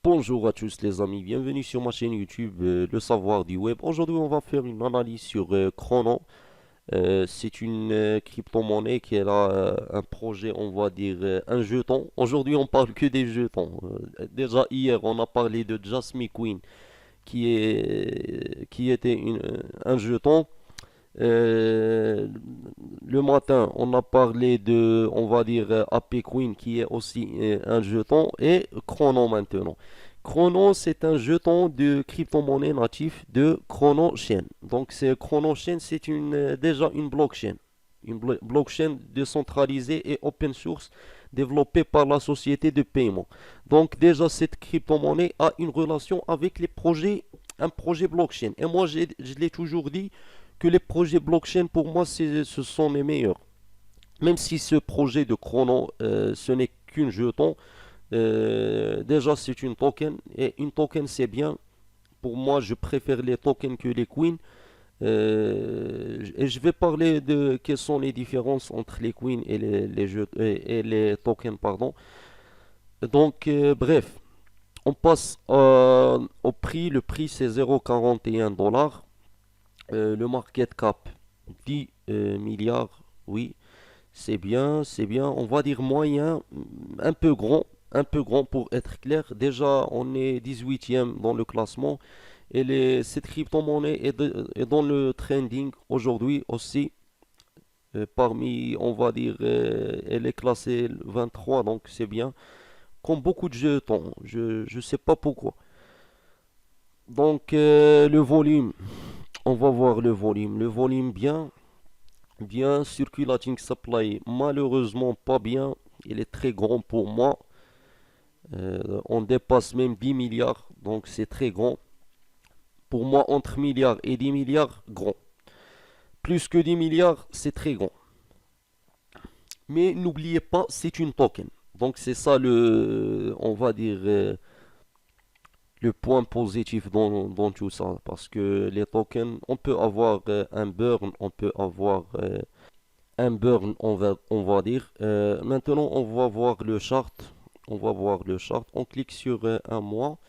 Bonjour à tous les amis, bienvenue sur ma chaîne YouTube Le Savoir du Web. Aujourd'hui on va faire une analyse sur Chrono. C'est une crypto-monnaie qui a un projet, on va dire un jeton. Aujourd'hui on parle que des jetons. Déjà hier on a parlé de Jasmine Queen qui était un jeton. Euh, le matin, on a parlé de, on va dire, AP Queen qui est aussi un jeton et Chrono maintenant. Chrono, c'est un jeton de crypto-monnaie natif de Chrono Chain. Donc, Chrono Chain, c'est déjà une blockchain. Une blockchain décentralisée et open source développée par la société de paiement. Donc, déjà, cette crypto-monnaie a une relation avec un projet blockchain. Et moi, je l'ai toujours dit que les projets blockchain, pour moi, ce sont les meilleurs. Même si ce projet de Chrono, ce n'est qu'une jeton, déjà c'est une token, et une token c'est bien. Pour moi, je préfère les tokens que les queens. Et je vais parler de quelles sont les différences entre les queens et et les tokens, pardon. Donc, bref, on passe au prix. Le prix c'est 0,41 $. Le market cap 10 milliards, oui, c'est bien, c'est bien. On va dire moyen, un peu grand pour être clair. Déjà, on est 18e dans le classement et cette crypto-monnaie est dans le trending aujourd'hui aussi. Parmi, on va dire, elle est classée 23, donc c'est bien. Comme beaucoup de jetons, je ne sais pas pourquoi. Donc, le volume, on va voir le volume. Le volume bien. Bien, Circulating Supply, malheureusement pas bien. Il est très grand pour moi. On dépasse même 10 milliards, donc c'est très grand. Pour moi, entre milliards et 10 milliards, grand. Plus que 10 milliards, c'est très grand. Mais n'oubliez pas, c'est une token. Donc c'est ça on va dire, le point positif dans tout ça. Parce que les tokens, on peut avoir un burn, on peut avoir un burn, on va dire. Maintenant, on va voir le chart. On va voir le chart. On clique sur un mois.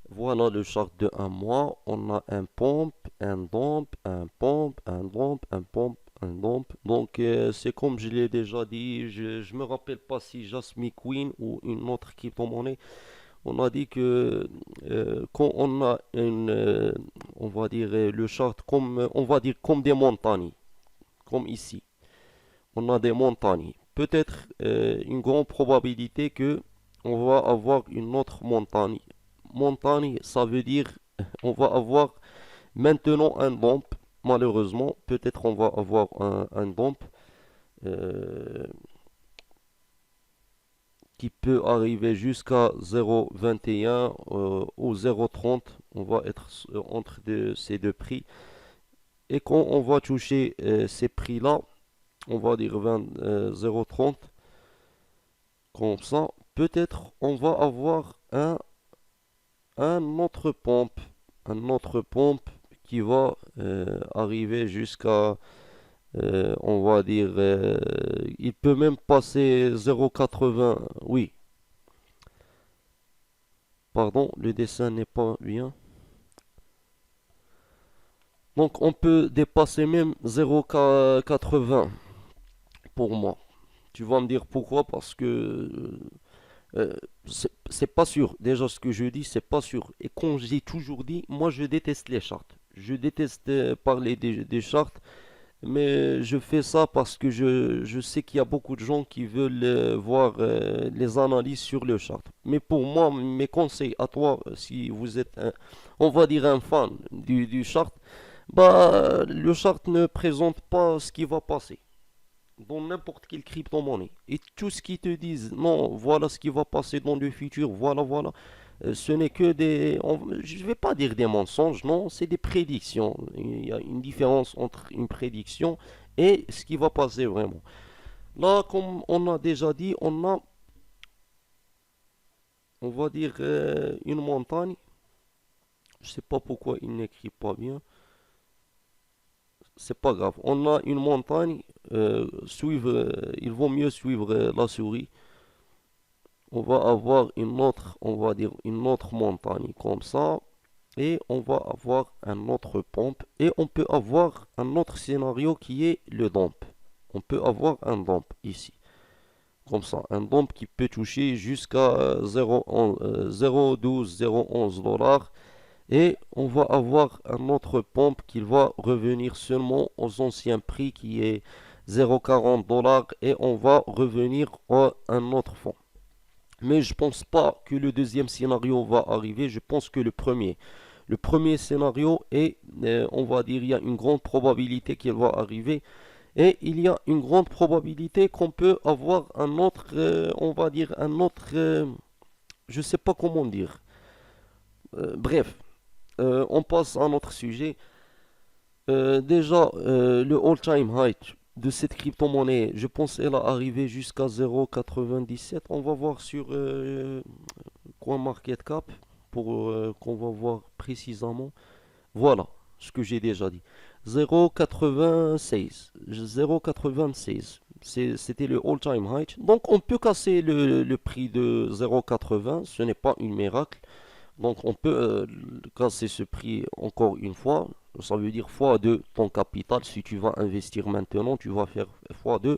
Voilà le chart de un mois. On a un pump, un dump, un pump, un dump, un pump, un dump. Donc, c'est comme je l'ai déjà dit. Je me rappelle pas si Jasmine Queen ou une autre crypto-monnaie. On a dit que quand on a on va dire le chart comme, on va dire comme des montagnes, comme ici on a des montagnes. Peut-être une grande probabilité que on va avoir une autre montagne. Montagne, ça veut dire on va avoir maintenant un dump. Malheureusement, peut-être on va avoir un dump euh, qui peut arriver jusqu'à 0,21 ou 0,30. On va être entre ces deux prix. Et quand on va toucher ces prix-là, on va dire 0,30. Comme ça, peut-être on va avoir un autre pompe, un autre pompe qui va arriver jusqu'à, on va dire, il peut même passer 0,80. Oui, pardon, le dessin n'est pas bien. Donc on peut dépasser même 0,80 pour moi. Tu vas me dire pourquoi? Parce que Euh, c'est pas sûr. Déjà, ce que je dis, c'est pas sûr. Et comme j'ai toujours dit, moi, je déteste les chartes. Je déteste parler des chartes, mais je fais ça parce que je sais qu'il y a beaucoup de gens qui veulent voir les analyses sur le chart. Mais pour moi, mes conseils à toi, si vous êtes, on va dire un fan du chart, bah, le chart ne présente pas ce qui va passer dans n'importe quelle crypto-monnaie. Et tout ce qui te disent, non, voilà ce qui va passer dans le futur, voilà, voilà, ce n'est que je ne vais pas dire des mensonges, non, c'est des prédictions. Il y a une différence entre une prédiction et ce qui va passer vraiment. Là, comme on a déjà dit, on va dire, une montagne. Je sais pas pourquoi il n'écrit pas bien. C'est pas grave. On a une montagne. Il vaut mieux suivre la souris. On va avoir une autre, on va dire une autre montagne comme ça. Et on va avoir un autre pompe. Et on peut avoir un autre scénario qui est le dump. On peut avoir un dump ici. Comme ça. Un dump qui peut toucher jusqu'à 0,12, 0,11 dollars. Et on va avoir un autre pompe qui va revenir seulement aux anciens prix qui est 0,40 dollars. Et on va revenir à un autre fond. Mais je pense pas que le deuxième scénario va arriver. Je pense que le premier. Le premier scénario est, on va dire, il y a une grande probabilité qu'il va arriver. Et il y a une grande probabilité qu'on peut avoir un autre, on va dire, un autre, je sais pas comment dire. Bref, on passe à un autre sujet. Déjà, le all-time high de cette crypto-monnaie, je pense qu'elle a arrivé jusqu'à 0,97. On va voir sur CoinMarketCap pour qu'on va voir précisément. Voilà ce que j'ai déjà dit. 0,96. 0,96. C'était le all-time high. Donc on peut casser le prix de 0,80. Ce n'est pas une miracle. Donc on peut casser ce prix encore une fois. Ça veut dire fois 2 ton capital. Si tu vas investir maintenant, tu vas faire fois 2.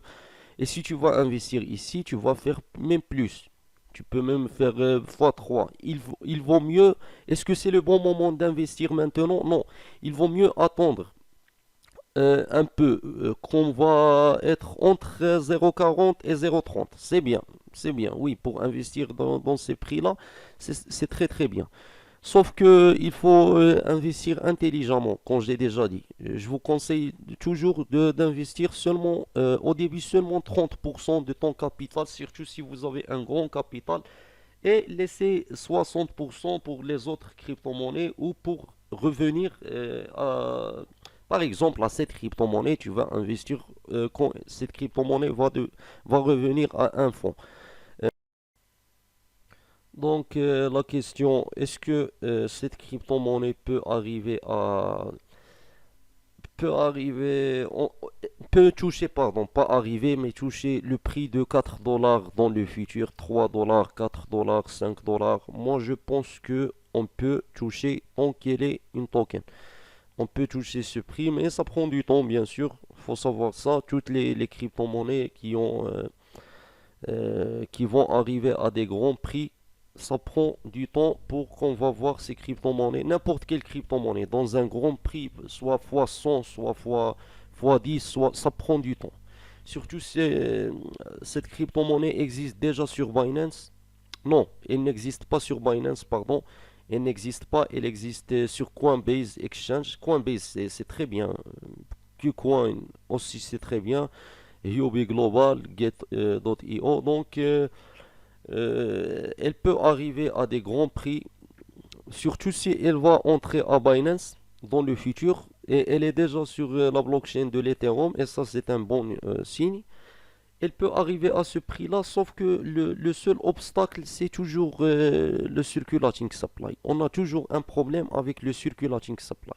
Et si tu vas investir ici, tu vas faire même plus. Tu peux même faire x3. Il vaut mieux. Est-ce que c'est le bon moment d'investir maintenant? Non. Il vaut mieux attendre un peu. Qu'on va être entre 0,40 et 0,30. C'est bien. C'est bien. Oui, pour investir dans ces prix-là, c'est très très bien. Sauf que il faut investir intelligemment, comme j'ai déjà dit. Je vous conseille toujours d'investir seulement au début seulement 30% de ton capital, surtout si vous avez un grand capital, et laisser 60% pour les autres crypto-monnaies ou pour revenir par exemple à cette crypto-monnaie, tu vas investir quand cette crypto-monnaie va revenir à un fonds. Donc la question, est-ce que cette crypto-monnaie peut toucher, pardon, pas arriver, mais toucher le prix de 4 dollars dans le futur, 3 dollars, 4 dollars, 5 dollars. Moi, je pense que on peut toucher tant qu'elle est une token. On peut toucher ce prix, mais ça prend du temps, bien sûr. Faut savoir ça. Toutes les crypto-monnaies qui vont arriver à des grands prix, ça prend du temps pour qu'on va voir ces crypto-monnaies, n'importe quelle crypto-monnaie, dans un grand prix, soit fois 100, soit fois 10, soit, ça prend du temps. Surtout si cette crypto-monnaie existe déjà sur Binance. Non, elle n'existe pas sur Binance, pardon. Elle n'existe pas, elle existe sur Coinbase Exchange. Coinbase, c'est très bien. Qcoin aussi, c'est très bien. Huobi Global, Get.io. Donc, elle peut arriver à des grands prix, surtout si elle va entrer à Binance dans le futur. Et elle est déjà sur la blockchain de l'Ethereum, et ça, c'est un bon signe. Elle peut arriver à ce prix-là, sauf que le seul obstacle, c'est toujours le circulating supply. On a toujours un problème avec le circulating supply.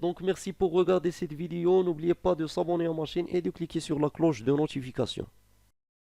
Donc merci pour regarder cette vidéo. N'oubliez pas de s'abonner à ma chaîne et de cliquer sur la cloche de notification.